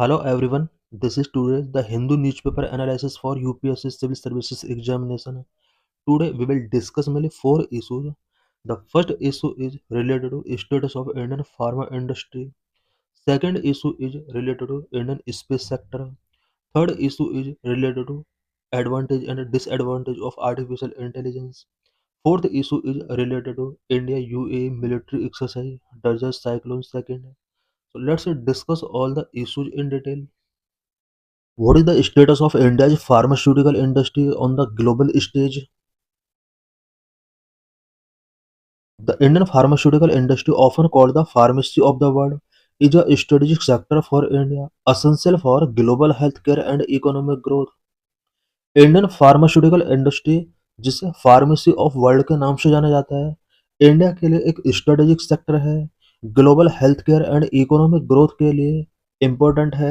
Hello everyone, this is today the Hindu newspaper analysis for UPSC Civil Services examination. Today we will discuss mainly four issues. The first issue is related to status of Indian pharma industry. Second issue is related to Indian space sector. Third issue is related to advantage and disadvantage of artificial intelligence. Fourth issue is related to India UAE military exercise, Desert Cyclone Second. So let's discuss all the issues in detail. What is the status of India's pharmaceutical industry on the global stage? The Indian pharmaceutical industry, often called the pharmacy of the world, is a strategic sector for India, essential for global healthcare and economic growth. Indian pharmaceutical industry, जिसे pharmacy of world के नाम से जाना जाता है, India के लिए एक स्ट्रेटेजिक सेक्टर है, global health care and economic growth के लिए इम्पोर्टेंट है।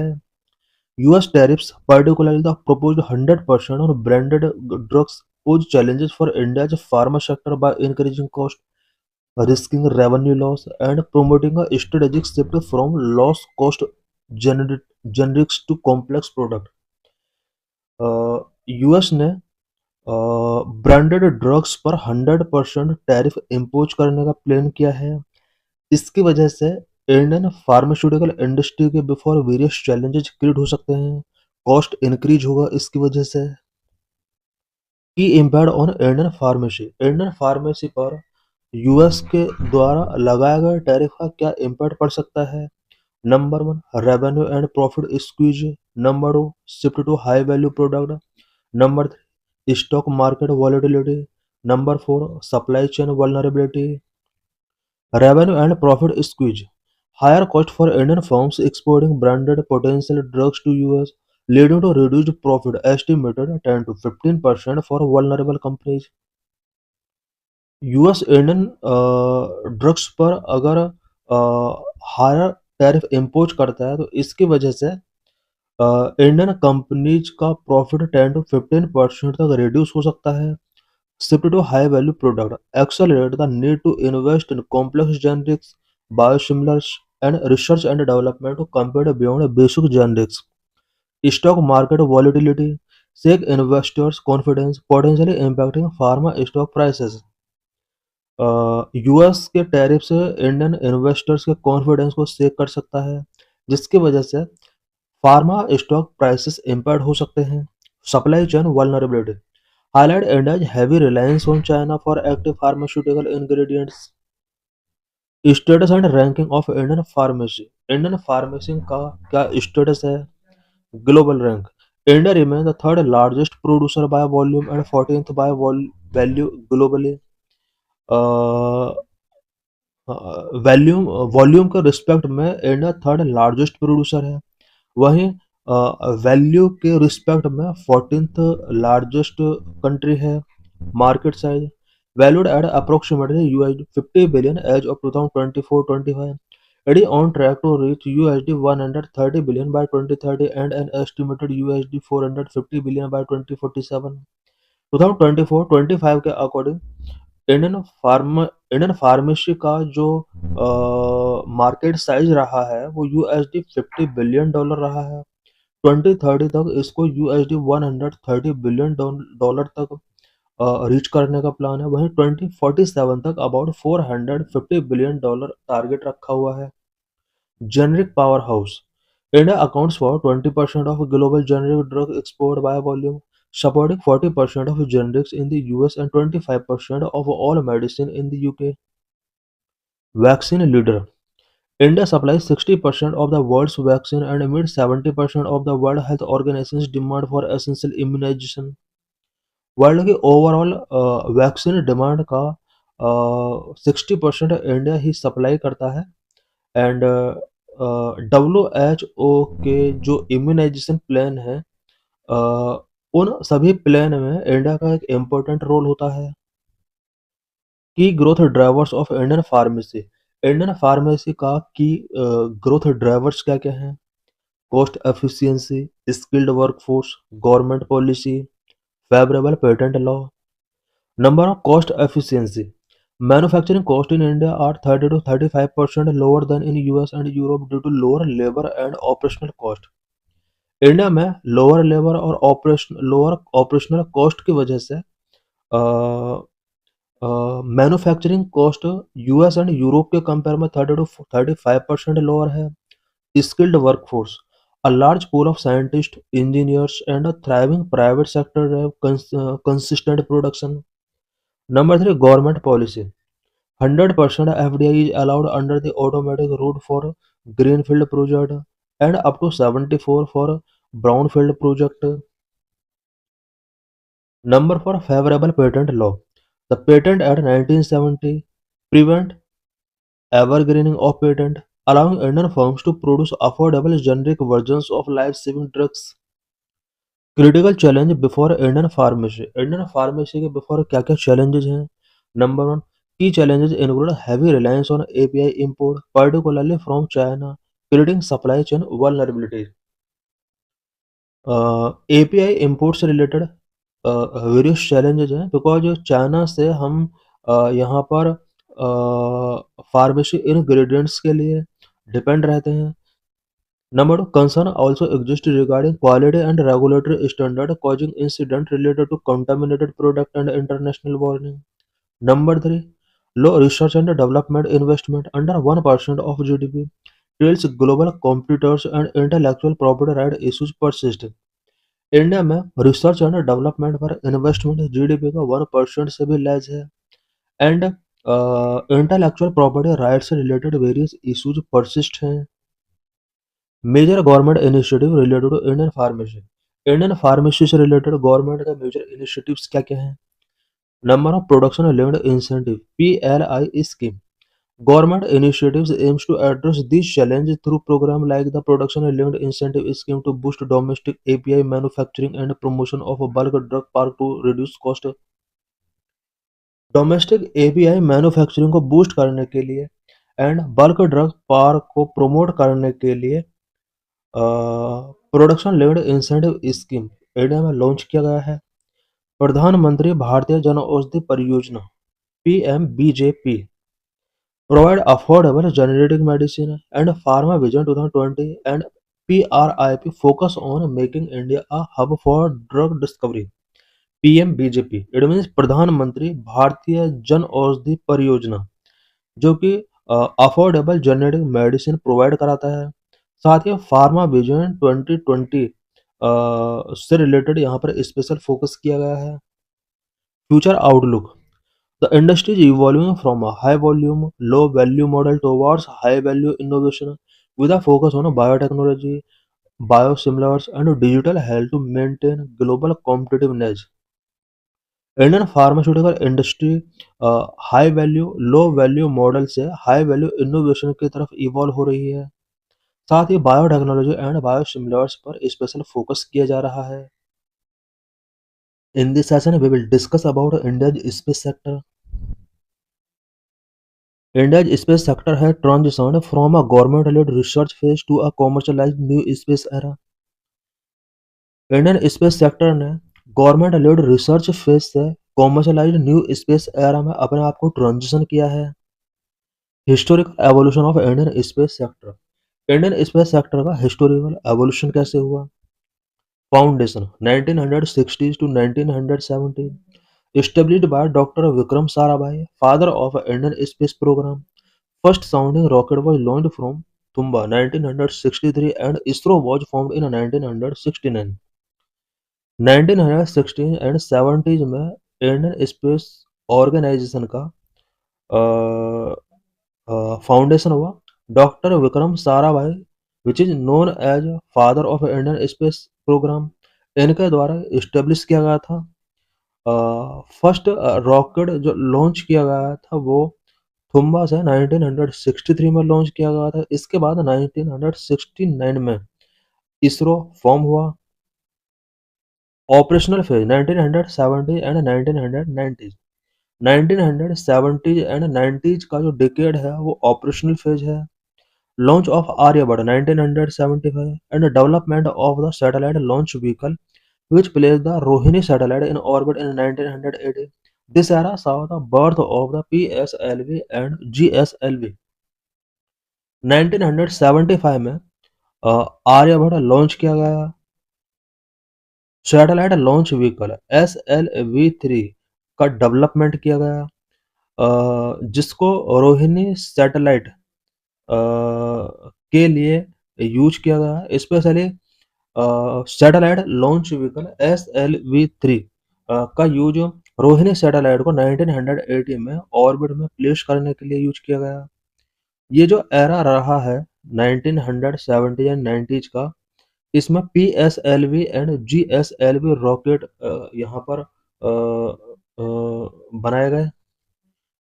US tariffs, particularly the proposed 100% on branded drugs, pose challenges for India's pharma sector by increasing cost, risking revenue loss, and promoting a strategic shift from low-cost generics to complex products. US ने branded drugs पर 100% tariff impose करने का plan किया है। इसकी वजह से Indian pharmaceutical industry के बिफोर वेरियस चैलेंजेस क्रिएट हो सकते हैं। कॉस्ट इंक्रीज होगा इसकी वजह से। की इम्पैक्ट ऑन इंडियन फार्मेसी पर यूएस के द्वारा लगाया गया टैरिफ का क्या इम्पैक्ट पड़ सकता है? Number one, revenue and profit squeeze. Number two, shift to high value product. Number three, stock market volatility. Number four, supply chain vulnerability. Revenue and profit squeeze. Higher cost for Indian firms exporting branded potential drugs to US, leading to reduced profit estimated 10 to 15% for vulnerable companies. US Indian drugs पर अगर higher tariff impose करता है तो इसकी वजह से Indian companies का profit 10 to 15% तक रिड्यूस हो सकता है। Shift to high-value product. Accelerate the need to invest in complex generics, biosimilars, and research and development to compete beyond basic generics. Stock market volatility. Shake investors' confidence, potentially impacting pharma stock prices. US के tariff से Indian investors के confidence को shake कर सकता है, जिसकी वजह से फार्मा स्टॉक प्राइसेस इम्पैक्ट हो सकते हैं। Supply chain vulnerability. Highlight India's heavy reliance on China for active pharmaceutical ingredients. Status and ranking of Indian pharmacy. Indian pharmacy का क्या status है? Global rank. India remains the third largest producer by volume and 14th by value globally. Uh, volume के respect में India third largest producer है, वहीं value के respect में 14th largest country है। Market size valued at approximately USD 50 billion as of 2024-25, it is on track to reach USD 130 billion by 2030 and an estimated USD 450 billion by 2047। 2024-25 के according Indian pharmacy का जो market size रहा है वो USD 50 billion dollar रहा है। 2030 तक इसको USD 130 बिलियन डॉलर तक रीच करने का प्लान है। वहीं 2047 तक अबाउट 450 बिलियन डॉलर टारगेट रखा हुआ है। Generic power house India accounts for 20% of global generic drug export by volume, supporting 40% of generics in the US and 25% of all medicine in the UK. Vaccine leader. India supplies 60% of the world's vaccine and meets 70% of the World Health Organization's demand for essential immunization. World की overall vaccine demand का 60% India ही supply करता है। And WHO के जो immunisation plan है, उन सभी plan में इंडिया का एक इम्पोर्टेंट रोल होता है। की growth drivers of Indian pharmacy का की ग्रोथ ड्राइवर्स क्या क्या हैं? Cost efficiency, skilled workforce, government policy, favourable patent law. Number of cost efficiency Manufacturing costs in India are 30 to 35% lower than in US and Europe due to lower labor and operational cost. India में lower labour और lower operational cost की वजह से manufacturing cost US and Europe के compare में 30 to 35% lower है. Skilled workforce. A large pool of scientists, engineers, and a thriving private sector have consistent production. Number three, government policy. 100% FDI is allowed under the automatic route for greenfield project and up to 74 for brownfield project. Number four, favorable patent law. The Patent Act 1970 prevent evergreening of patent, allowing Indian firms to produce affordable generic versions of life-saving drugs. Critical challenge before Indian pharmacy के before क्या क्या challenges हैं. Number one, की challenges include heavy reliance on API import particularly from China creating supply chain vulnerability. API import से related various challenges हैं because China से हम यहाँ पर फार्मेसी इंग्रेडिएंट्स के लिए डिपेंड रहते हैं. Number two, concern also exists regarding quality and regulatory standard causing incident related to contaminated product and international warning. Number three, low research and development investment under 1% of GDP trails global competitors and intellectual property right issues persist. India में research and development पर investment GDP का 1% से भी less है and intellectual property right से related various issues persist हैं. Major government initiative related to Indian pharmacy से related government का मेजर इनिशिएटिव्स क्या क्या हैं. Number of production linked incentive PLI scheme. Government initiatives aims to address these challenges through programs like the Production Linked Incentive Scheme to boost domestic API manufacturing and promotion of a bulk drug park to reduce cost. Domestic API manufacturing को boost करने के लिए and bulk drug park को promote करने के लिए production linked incentive scheme India में launch किया गया है. प्रधानमंत्री भारतीय जन औषधि परियोजना PMBJP provide affordable generic medicine and Pharma Vision 2020 and PRIP focus on making India a hub for drug discovery. PMBJP it means प्रधानमंत्री भारतीय जन औषधि परियोजना जो कि अफोर्डेबल जेनेरिक मेडिसिन प्रोवाइड कराता है. साथ ही फार्मा विजन 2020 से रिलेटेड यहाँ पर स्पेशल फोकस किया गया है. Future outlook. The industry is evolving from a high volume, low value model towards high value innovation with a focus on biotechnology, biosimilars, and digital health to maintain global competitiveness. Indian pharmaceutical industry high value low value model से high value innovation की तरफ evolve हो रही है. साथ ही biotechnology and biosimilars पर special focus किया जा रहा है. In this session we will discuss about India's space sector. India's space sector has transitioned from a government-led research phase to a commercialized new space era. Indian space sector ने government-lead research phase से कॉमर्शियलाइज्ड new space era में अपने आप को transition किया है. Historical evolution of Indian space sector. Indian space sector का historical evolution कैसे हुआ. Foundation 1960s to 1970 established by Dr. Vikram Sarabhai, father of Indian space program. First sounding rocket was launched from Thumba 1963 and ISRO was formed in 1969. 1960 and 70s में Indian space organisation का foundation हुआ. Doctor Vikram Sarabhai which is known as father of Indian space programme इनके द्वारा establish किया गया था. First rocket जो launch किया गया था वो थुम्बा से 1963 में लॉन्च किया गया था. इसके बाद 1969 में इसरो फॉर्म हुआ. Operational phase 1970 and 1990. 1970 and 90s का जो डिकेड है वो ऑपरेशनल फेज है. Launch of Aryabhata 1975 and development of the satellite launch vehicle which placed the Rohini satellite in orbit in 1980. This era saw the birth of the PSLV and GSLV. 1975 में Aryabhata launch किया गया satellite launch vehicle SLV-3 का development किया गया, जिसको Rohini satellite के लिए use किया गया। Specially satellite launch vehicle SLV-3 का यूज रोहिणी सैटेलाइट को 1980 में ऑर्बिट में प्लेस करने के लिए यूज किया गया। ये जो एरा रहा है 1970 या 90s का, इसमें PSLV एंड GSLV रॉकेट यहाँ पर बनाए गए।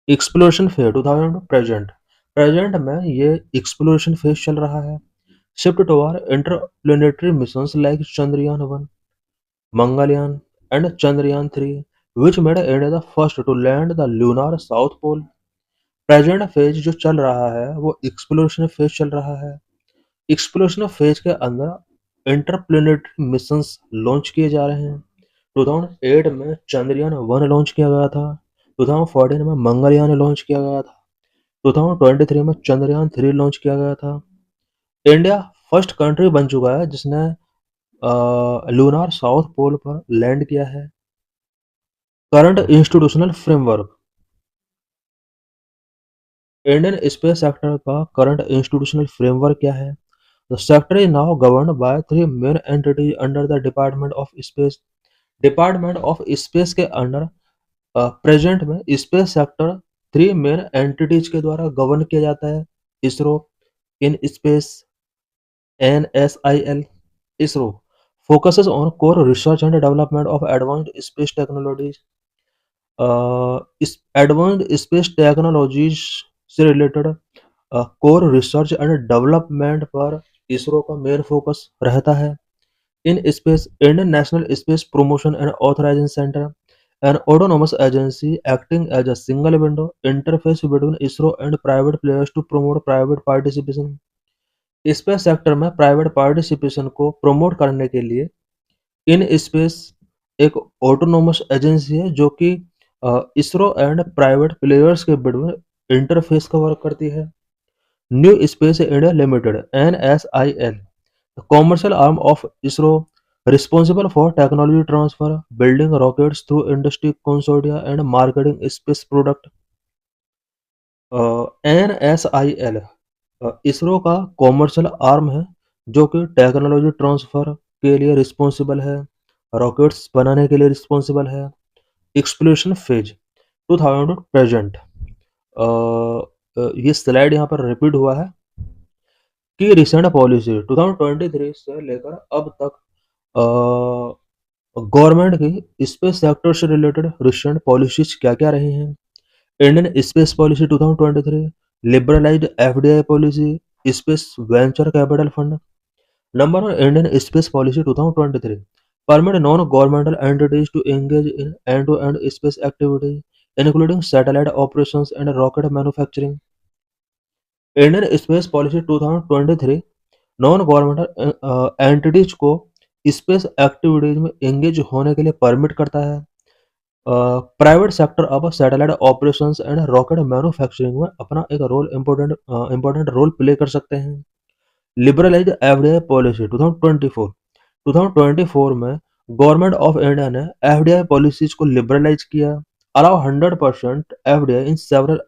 एक्सप्लोरेशन फेज 2000 प्रेजेंट प्रेजेंट में ये एक्सप्लोरेशन फेज चल रहा है। Shift toward interplanetary missions like Chandrayaan-1, Mangalyaan and Chandrayaan-3, which made India the first to land the lunar south pole. Present phase जो चल रहा है वो एक्सप्लोरेशन फेज चल रहा है। एक्सप्लोरेशन फेज के अंदर इंटरप्लेनेटरी मिशंस लॉन्च किए जा रहे हैं। 2008 में चंद्रयान-1 लॉन्च किया गया था। 2014 में मंगलयान लॉन्च किया गया था। 2023 में चंद्रयान-3 लॉन्च किया गया था। इंडिया फर्स्ट कंट्री बन चुका है जिसने लूनार साउथ पोल पर लैंड किया है। Current institutional framework Indian space sector का करंट इंस्टीट्यूशनल फ्रेमवर्क क्या है? The sector is now governed bye 3 main entities under the department of space. Department of space के अंडर प्रेजेंट में space sector 3 main entities के द्वारा govern किया जाता है। ISRO, in space, NSIL. ISRO focuses on core research and development of advanced space technologies. इस advanced space technologies से related core research and development पर इसरो का मेन फोकस रहता है। In space Indian national space promotion and authorisation centre, an autonomous agency acting as a single window interface between ISRO and private players to promote private participation. Space sector में private participation को promote करने के लिए in space एक autonomous agency है जो कि ISRO and private players के बिटवीन इंटरफेस का वर्क करती है। New space India limited NSIL, the commercial arm of ISRO, responsible for technology transfer, building rockets through industry consortia and marketing space product. NSIL ISRO का commercial arm है जो कि technology transfer के लिए रिस्पॉन्सिबल है, रॉकेट्स बनाने के लिए रिस्पॉन्सिबल है। एक्सप्लोरेशन फेज 2000 प्रेजेंट, ये स्लाइड यहाँ पर रिपीट हुआ है कि रिसेंट पॉलिसी 2023 से लेकर अब तक गवर्नमेंट की स्पेस सेक्टर से रिलेटेड रिसेंट पॉलिसीज क्या-क्या रही हैं। Indian space policy 2023, liberalised FDI policy, space venture capital fund. Number 1 Indian space policy 2023 permit non-governmental entities to engage in end-to-end space activities, including satellite operations and rocket manufacturing. Indian space policy 2023 non governmental entities को space activities में engage होने के लिए permit करता है। Private sector अब satellite operations and rocket manufacturing में अपना एक रोल इम्पोर्टेंट रोल प्ले कर सकते हैं। लिबरलाइज FDI पॉलिसी 2024 में गवर्नमेंट ऑफ इंडिया ने FDI पॉलिसीज को लिबरलाइज किया। Allow 100% FDI in several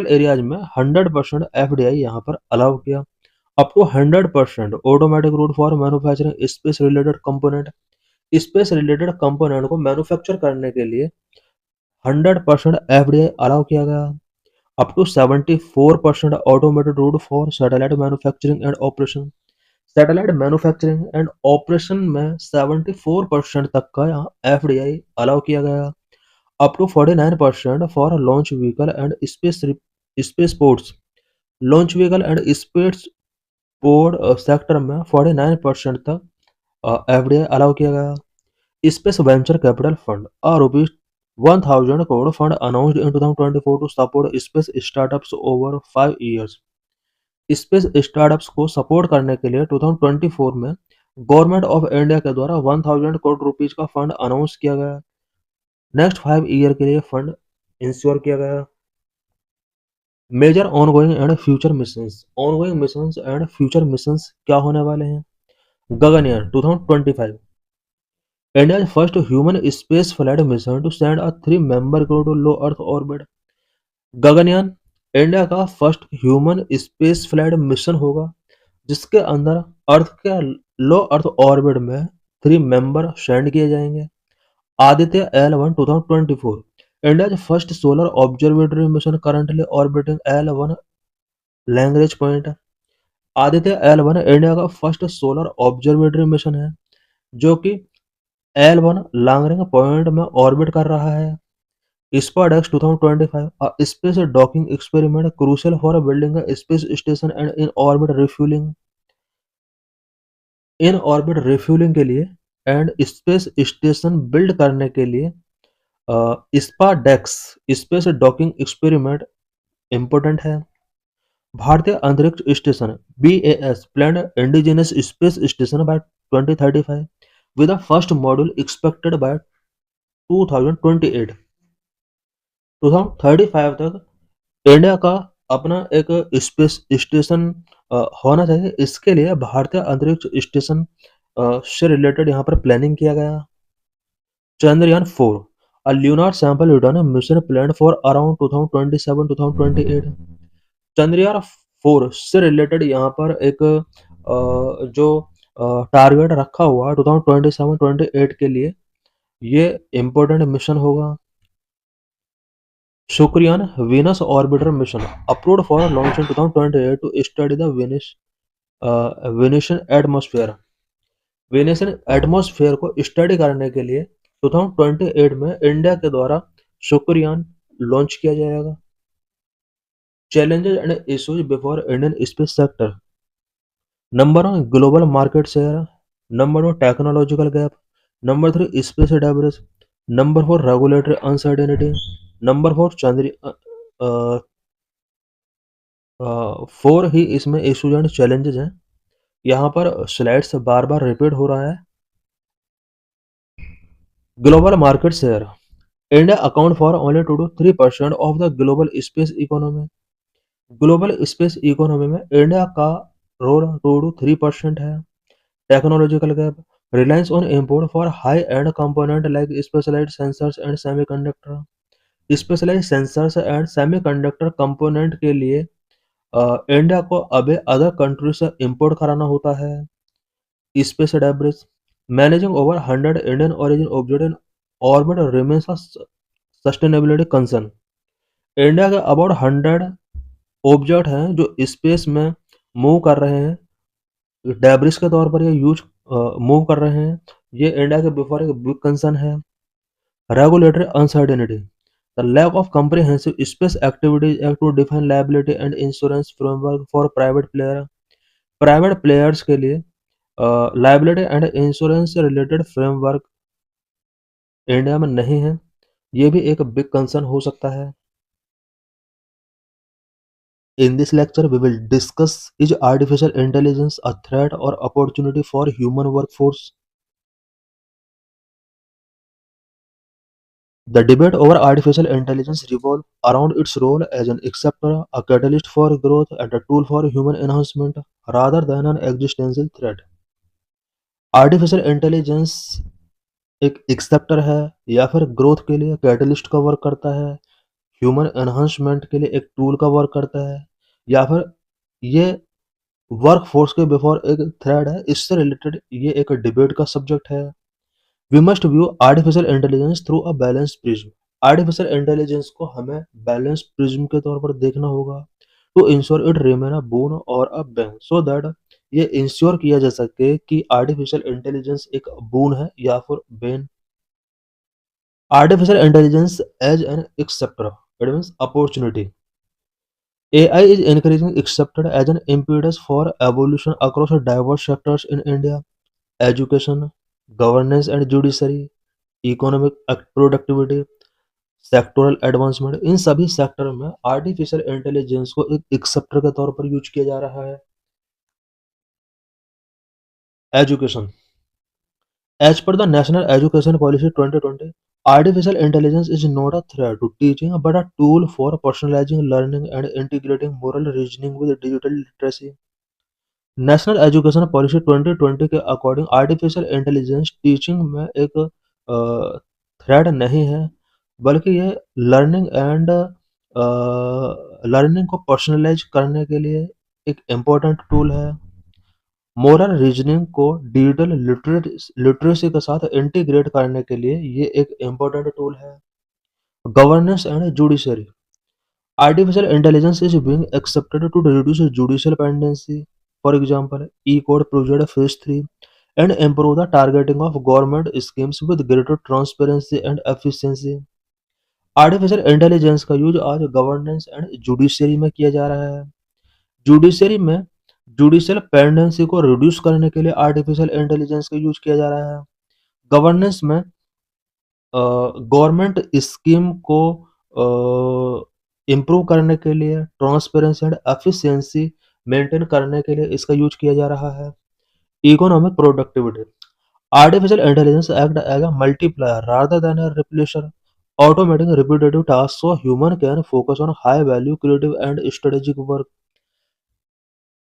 areas में 100% FDI यहाँ पर अलाउ किया। Up to 100% automatic route for manufacturing space related component. Space related component को मैन्युफैक्चर करने के लिए 100% FDI अलाउ किया गया। Up to 74% automated route for satellite manufacturing and operation. Satellite manufacturing and operation में 74% तक का यहाँ FDI अलाउ किया गया। Up to 49% for launch vehicle and space ports. Launch vehicle and space port sector में 49% तक FDI अलाउ किया गया। Space venture capital fund, a rupees 1000 crore fund announced in 2024 to support space startups over 5 years. Space startups को support करने के लिए 2024 में government of India के द्वारा 1000 करोड़ रुपीज का फंड अनाउंस किया गया। नेक्स्ट 5 ईयर के लिए फंड इंश्योर किया गया। Major ongoing and future missions, ongoing missions and future missions क्या होने वाले हैं? Gaganyaan 2025, India's first human space flight mission to send a 3-member crew to low Earth orbit। Gaganyaan India का first human space flight mission होगा जिसके अंदर अर्थ के लो earth orbit में 3 मेंबर सेंड किए जाएंगे। Aditya L1 2024, India first solar observatory mission currently orbiting L1 Lagrange point. Aditya L1 India का first solar observatory mission है जो कि L1 लैग्रेंज पॉइंट में ऑर्बिट कर रहा है। SpaceX 2025, a space docking experiment crucial for building a space station and in orbit refuelling के लिए एंड स्पेस स्टेशन बिल्ड करने के लिए SpaDeX space docking experiment important है। Bharatiya Antariksh station BAS planned indigenous space station by 2035 with the first module expected by 2028। 2035 तक India का अपना एक स्पेस स्टेशन होना चाहिए। इसके लिए भारतीय अंतरिक्ष स्टेशन से रिलेटेड यहाँ पर प्लानिंग किया गया। Chandrayaan 4, a lunar sample return mission planned for around 2027-2028। Chandrayaan 4 से रिलेटेड यहाँ पर एक जो टारगेट रखा हुआ है 2027-28 के लिए, ये इम्पोर्टेंट मिशन होगा। Shukrayaan Venus orbiter mission approved for launch in 2028 to study the Venusian atmosphere. Venusian atmosphere को स्टडी करने के लिए 2028 में इंडिया के द्वारा शुक्रयान लॉन्च किया जाएगा। Challenges and issues before Indian space sector. Number 1 global market share, number 2 technological gap, number 3 space debris, number 4 regulatory uncertainty, number 4 four ही इसमें इश्यूज एंड चैलेंजेस हैं। यहाँ पर स्लाइड्स बार बार रिपीट हो रहा है। Global market share, India account for only 2 to 3% of the global space economy. Global space economy में India का रोल 2 to 3% है। Technological gap, reliance on import for high end component like specialised sensors and semiconductor. Specialised sensors and semiconductor component के लिए India को अभी other country से import कराना होता है। Space debris, managing over 100 Indian origin object in orbit remains a sustainability concern. India के about 100 object हैं जो स्पेस में मूव कर रहे हैं, डेब्रिस के तौर पर ये यूज मूव कर रहे हैं। ये इंडिया के बिफोर एक बिग कंसर्न है। Regulatory uncertainty, the lack of comprehensive space activities act to define liability and insurance framework for private player। Private players के लिए लाइबिलिटी एंड इंश्योरेंस से रिलेटेड फ्रेमवर्क इंडिया में नहीं है। ये भी एक बिग कंसर्न हो सकता है। In this lecture, we will discuss is artificial intelligence a threat or opportunity for human workforce? The debate over artificial intelligence revolves around its role as an acceptor, a catalyst for growth, and a tool for human enhancement rather than an existential threat। Artificial intelligence एक acceptor है या फिर growth के लिए catalyst का work करता है, human enhancement के लिए एक टूल का वर्क करता है, या फिर ये वर्क फोर्स के बिफोर एक थ्रेड है। इससे रिलेटेड ये एक डिबेट का सब्जेक्ट है। We must view artificial intelligence through a balance prism. Artificial intelligence को हमें बैलेंस प्रिज्म के तौर पर देखना होगा to ensure it remain a boon और अ बैन, सो दैट ये इंश्योर किया जा सके कि आर्टिफिशियल इंटेलिजेंस एक बून है या फिर bane. Artificial intelligence as an acceptor, it means opportunity. AI is increasingly accepted as an impetus for evolution across diverse sectors in India: education, governance and judiciary, economic productivity, sectoral advancement. इन सभी sector में artificial intelligence को एक acceptor के तौर पर use किया जा रहा है। Education, as per the national education policy 2020, Artificial intelligence is not a threat to teaching but a tool for personalizing learning and integrating moral reasoning with digital literacy. National education policy 2020 के according artificial intelligence teaching में एक thread नहीं है, बल्कि ये learning and learning को personalise करने के लिए एक इम्पोर्टेंट टूल है। मोरल रीजनिंग को डिजिटल लिटरेसी के साथ इंटीग्रेट करने के लिए ये एक इम्पोर्टेंट टूल है। Governance and judiciary, artificial intelligence is being accepted to reduce judicial dependency. For example, e-code project phase 3 and improve the targeting of government schemes with greater transparency and efficiency. Artificial intelligence का use आज governance and judiciary में किया जा रहा है। Judiciary में judicial pendency को reduce करने के लिए आर्टिफिशियल इंटेलिजेंस का यूज किया जा रहा है। गवर्नेंस में गवर्नमेंट स्कीम को इम्प्रूव करने के लिए, ट्रांसपेरेंसी एंड एफिशिएंसी मेंटेन करने के लिए इसका यूज किया जा रहा है। Economic productivity, artificial intelligence act as a multiplier rather than a replacer, automating repetitive tasks so human can focus on high value creative and strategic work.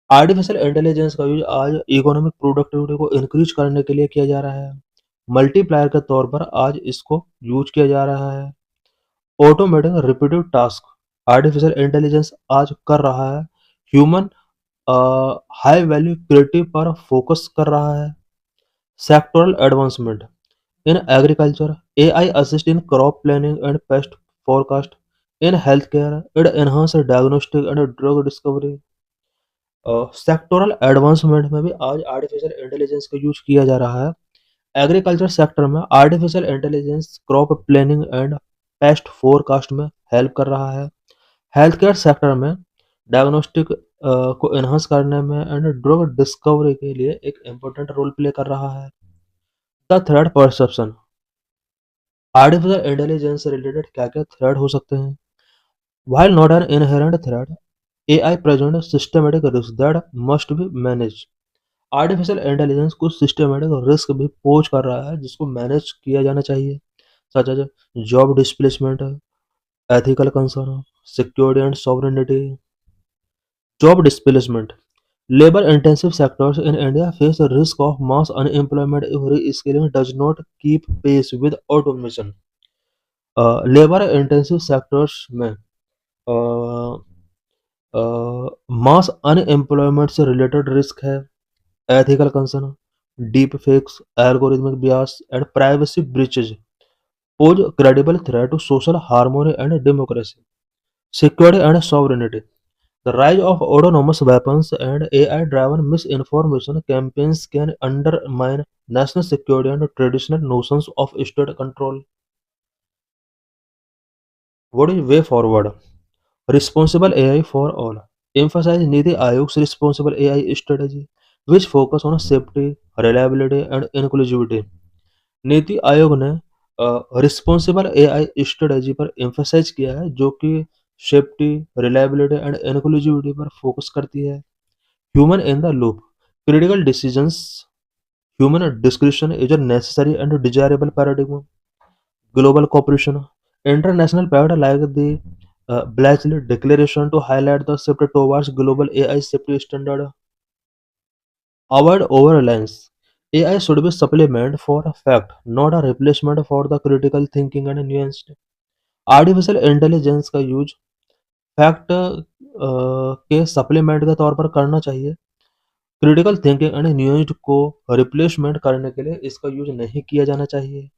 Artificial intelligence का use आज इकोनॉमिक प्रोडक्टिविटी को increase करने के लिए किया जा रहा है। मल्टीप्लायर के तौर पर आज इसको यूज किया जा रहा है। Automating repeated task, artificial intelligence आज कर रहा है। ह्यूमन हाई वैल्यू क्रिएटिव पर फोकस कर रहा है। Sectoral advancement, in agriculture AI assist in crop planning and paste forecast, in health care it enhance diagnostic and drug discovery. Sectoral advancement में भी आज आर्टिफिशियल इंटेलिजेंस का यूज किया जा रहा है। एग्रीकल्चर सेक्टर में artificial intelligence crop planning and paste forecast में हेल्प कर रहा है। हेल्थ केयर सेक्टर में डायग्नोस्टिक को एनहांस करने में एंड ड्रग डिस्कवरी के लिए एक इम्पोर्टेंट रोल प्ले कर रहा है। The threat perception, artificial intelligence से रिलेटेड क्या क्या थ्रेड हो सकते हैं। While not an inherent threat, AI present systematic risk that must be manage. Artificial intelligence कुछ सिस्टमेटिक रिस्क भी पोज कर रहा है जिसको मैनेज किया जाना चाहिए, such as job displacement, ethical concern, security and sovereignty. Job displacement, labor intensive sectors in India face a risk of mass unemployment if reskilling does not keep pace with automation. Labour intensive sectors में मास unemployment से related risk है। Ethical concern, deep fakes, algorithmic Beas and privacy breaches pose credible threat to social harmony and democracy. Security and sovereignty, the rise of autonomous weapons and AI-driven misinformation campaigns can undermine national security and traditional notions of state control. What is way forward? Responsible AI for all. Emphasize Niti Aayog's responsible AI strategy, which focus on safety, reliability, and inclusivity. NITI Aayog ने responsible AI strategy पर emphasise किया है, जो कि safety, reliability and inclusivity पर focus करती है। Human in the loop, critical decisions, human description is a necessary and desirable paradigm. Global cooperation, international pact like the Bletchley declaration to highlight the shift towards global AI safety standard. Avoid over-reliance. AI should be supplement for a fact, not a replacement for the critical thinking and nuanced. Artificial intelligence का use fact के supplement के तौर पर करना चाहिए। Critical thinking and nuanced को replacement करने के लिए इसका यूज नहीं किया जाना चाहिए।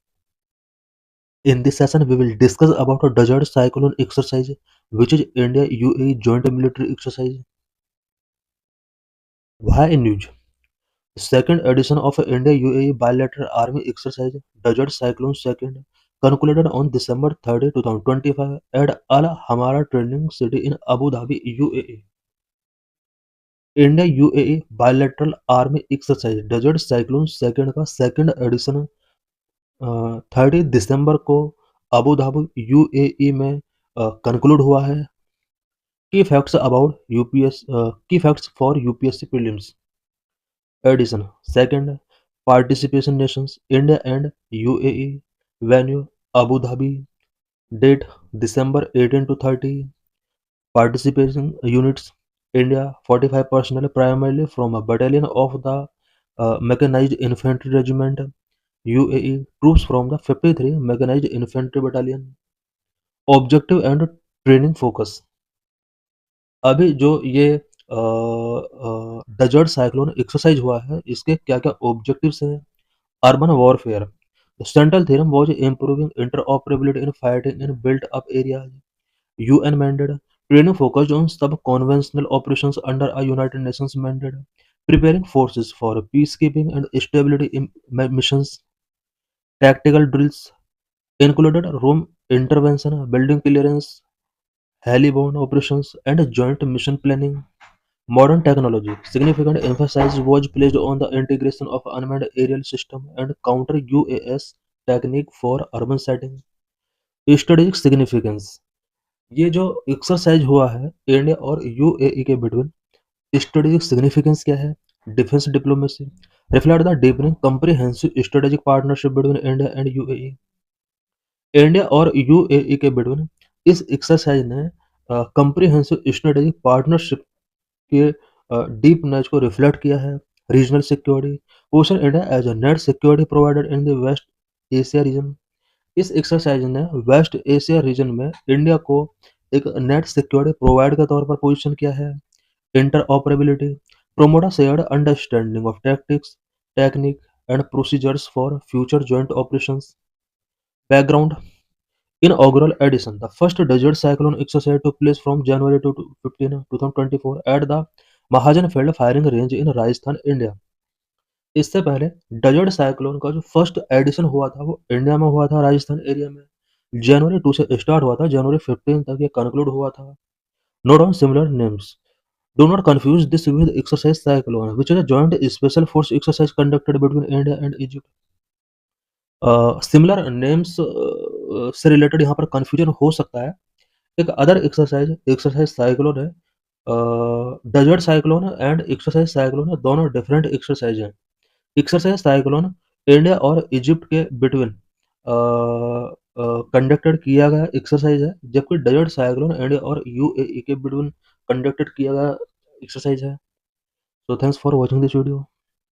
In this session, we will discuss about a desert cyclone exercise, which is India UAE joint military exercise. Why in news? Second edition of India UAE bilateral army exercise Desert Cyclone Second concluded on December 30, 2025 at Al Hamara Training City in Abu Dhabi, UAE. India UAE bilateral army exercise desert cyclone second का second edition 30 दिसंबर को Abu Dhabi UAE में conclude हुआ है। Key facts about UPS key facts for UPSC prelims edition. Second, participation nations India and UAE. Venue Abu Dhabi, date December 18 to 30. Participation units: India, 45 personnel, primarily from a battalion of the Mechanized Infantry Regiment. UAE, troops from the 53 Mechanized Infantry Battalion. Objective and training focus: अभी जो ये desert cyclone exercise हुआ है, इसके क्या क्या objectives हैं? Urban warfare: central theme was improving interoperability in fighting in built up areas. UN mandate: training focused on sub-conventional operations under a United Nations mandate, preparing forces for peacekeeping and stability missions. Tactical drills included room intervention, building clearance, heli-borne operations, and joint mission planning. Modern technology: significant emphasis was placed on the integration of unmanned aerial system and counter-UAS technique for urban setting. Strategic significance: ये जो exercise हुआ है India और UAE के between, strategic significance क्या है? Defence diplomacy: reflect the deepening comprehensive strategic partnership between India and UAE. India और UAE के बिटवीन इस एक्सरसाइज ने कॉम्प्रिहेंसिव स्ट्रेटेजिक पार्टनरशिप के डीप नॉलेज को रिफ्लेक्ट किया है. Regional security: position India as a net security provider in the West Asia region. इस exercise ने वेस्ट एशिया रीजन में इंडिया को एक नेट सिक्योरिटी प्रोवाइड के तौर पर पोजीशन किया है. Interoperability: promote a shared understanding of tactics, technique, and procedures for future joint operations. Background: inaugural edition: the first desert cyclone exercise took place from January to 15, 2024 at the Mahajan Field firing range in Rajasthan, India. इससे पहले desert cyclone का जो first edition हुआ था वो India में हुआ था, राजस्थान एरिया में. जनवरी 2 से स्टार्ट हुआ था, जनवरी 15 तक ये कंक्लूड हुआ था. Note on similar names: do not confuse this with exercise cyclone which is a joint special force exercise conducted between India and Egypt. Similar names से रिलेटेड यहाँ पर कंफ्यूजन हो सकता है. एक अदर एक्सरसाइज एक्सरसाइज साइक्लोन है. Desert cyclone and exercise cyclone है, दोनों डिफरेंट एक्सरसाइज हैं. एक्सरसाइज साइक्लोन इंडिया और इजिप्ट के बिटवीन कंडक्टेड किया गया एक्सरसाइज है, जबकि डेजर्ट साइक्लोन इंडिया और यूएई के बिटवीन कंडक्टेड किया गया एक्सरसाइज है. So thanks for watching this video.